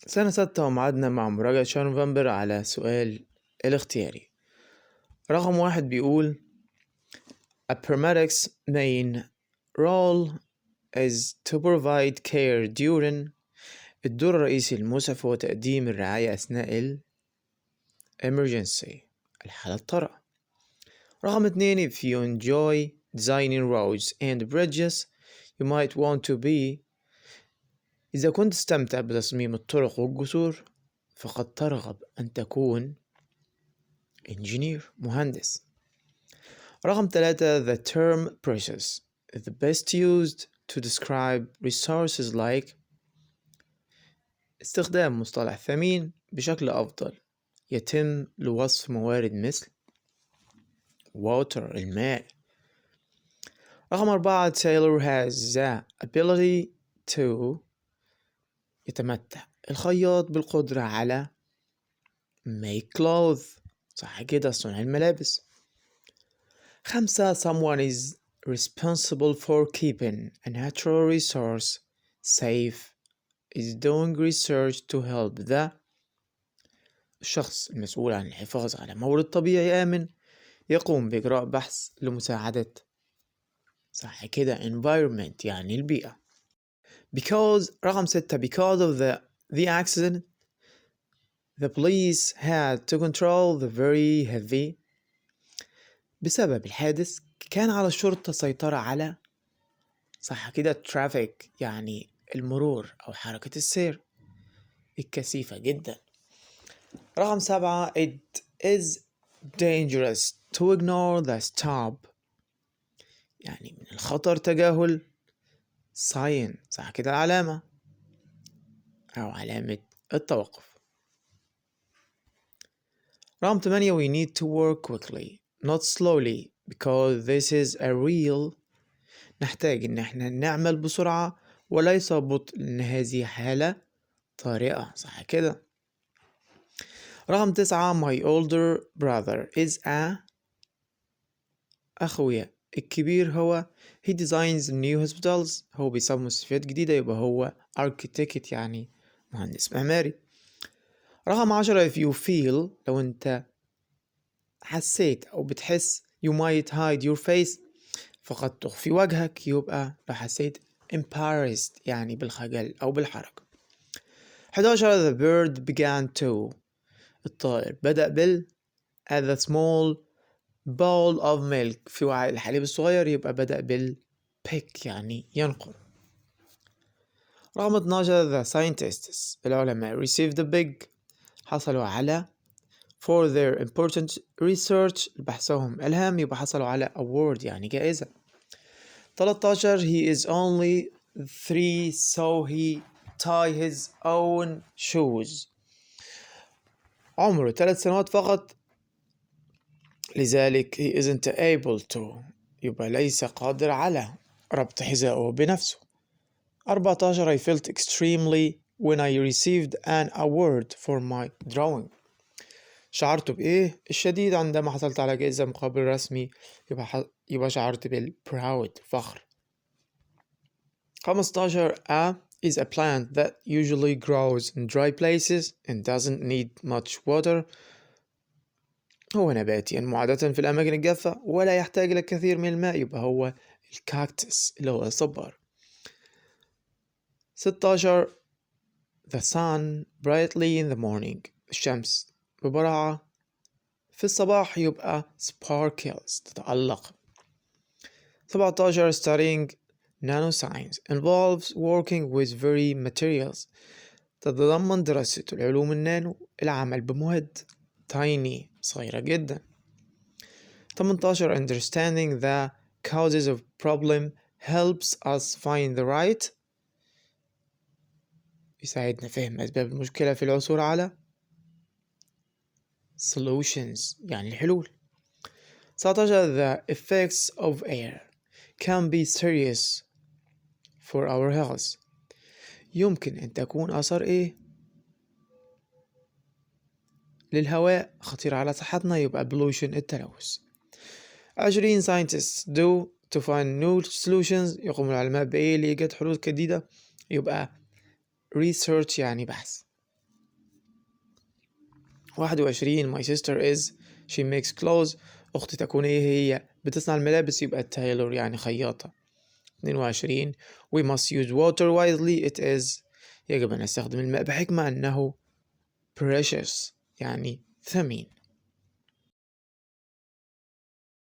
سنة 6 ومعادنا مع مراجعة شهر نوفمبر على سؤال الاختياري. رقم 1 بيقول A paramedic's main role is to provide care during. الدور الرئيسي للمسعف هو تقديم الرعاية أثناء ال emergency الحالة الطارئة. رقم 2 If you enjoy designing roads and bridges you might want to be. إذا كنت تستمتع بتصميم الطرق والجسور فقد ترغب أن تكون engineer مهندس. رقم 3 The term precious is the best used to describe resources like. استخدام مصطلح ثمين بشكل أفضل يتم لوصف موارد مثل water الماء. رقم 4 Taylor has the ability to. يتمتع الخياط بالقدرة على make clothes صح كده صنع الملابس. 5 Someone is responsible for keeping a natural resource safe is doing research to help the. الشخص المسؤول عن الحفاظ على مورد طبيعي آمن يقوم بإجراء بحث لمساعدة صح كده environment يعني البيئة. Because رقم 6 Because of the accident the police had to control the very heavy. بسبب الحادث كان على الشرطة سيطرة على صح كده traffic يعني المرور أو حركة السير الكثيفة جدا. رقم 7 It is dangerous to ignore the stop يعني من الخطر تجاهل sign صح كده العلامة أو علامة التوقف. رقم 8 We need to work quickly not slowly because this is a real. نحتاج إن احنا نعمل بسرعة وليس ببطء لأن هذه حالة طارئة صح كده. رقم 9 My older brother is a. أخويا الكبير هو he designs new hospitals هو بيصمم مستشفيات جديدة يبقى هو architect يعني مهندس معماري. رقم 10 if you feel لو أنت حسيت أو بتحس you might hide your face فقد تخفي وجهك يبقى لو حسيت embarrassed يعني بالخجل أو بالحرج. 11 the bird began to. الطائر بدأ بال at the small bowl of milk في وعاء الحليب الصغير يبقى بدأ بال pick يعني ينقر. رقم 12 the scientists العلماء received a big حصلوا على for their important research بحثهم الهام يبقى حصلوا على award يعني جائزة. 13 he is only 3 so he tie his own shoes. عمره 3 سنوات فقط لذلك he isn't able to يبقى ليس قادر على ربط حذائه بنفسه. 14 I felt extremely when I received an award for my drawing. شعرت بإيه الشديد عندما حصلت على جائزة مقابل رسمي يبقى شعرت بالproud فخر. 15 A is a plant that usually grows in dry places and doesn't need much water. هو نبات ينمو عادة في الأماكن الجافة ولا يحتاج إلى الكثير من الماء يبقى هو الكاكتس اللي هو الصبار. 16 The sun brightly in the morning الشمس ببراعة في الصباح يبقى sparkles تتألق. 17 Studying nanoscience involves working with very materials تتضمن دراسة العلوم النانو العمل بمواد tiny صغيرة جدا. 18 Understanding the causes of problem helps us find the right يساعدنا فهم أسباب المشكلة في العثور على solutions يعني الحلول. 19 The effects of air can be serious for our health. يمكن أن تكون آثار إيه للهواء خطيرة على صحتنا يبقى pollution التلوث. 20 Scientists do to find new solutions يقوم العلماء بإيه لإيجاد حلول جديدة يبقى research يعني بحث. 21 my sister is she makes clothes. أختي تكون هي بتصنع الملابس، يبقى tailor يعني خياطة. 22 we must use water wisely. it is يجب أن نستخدم الماء بحكمة، أنه precious يعني ثمين.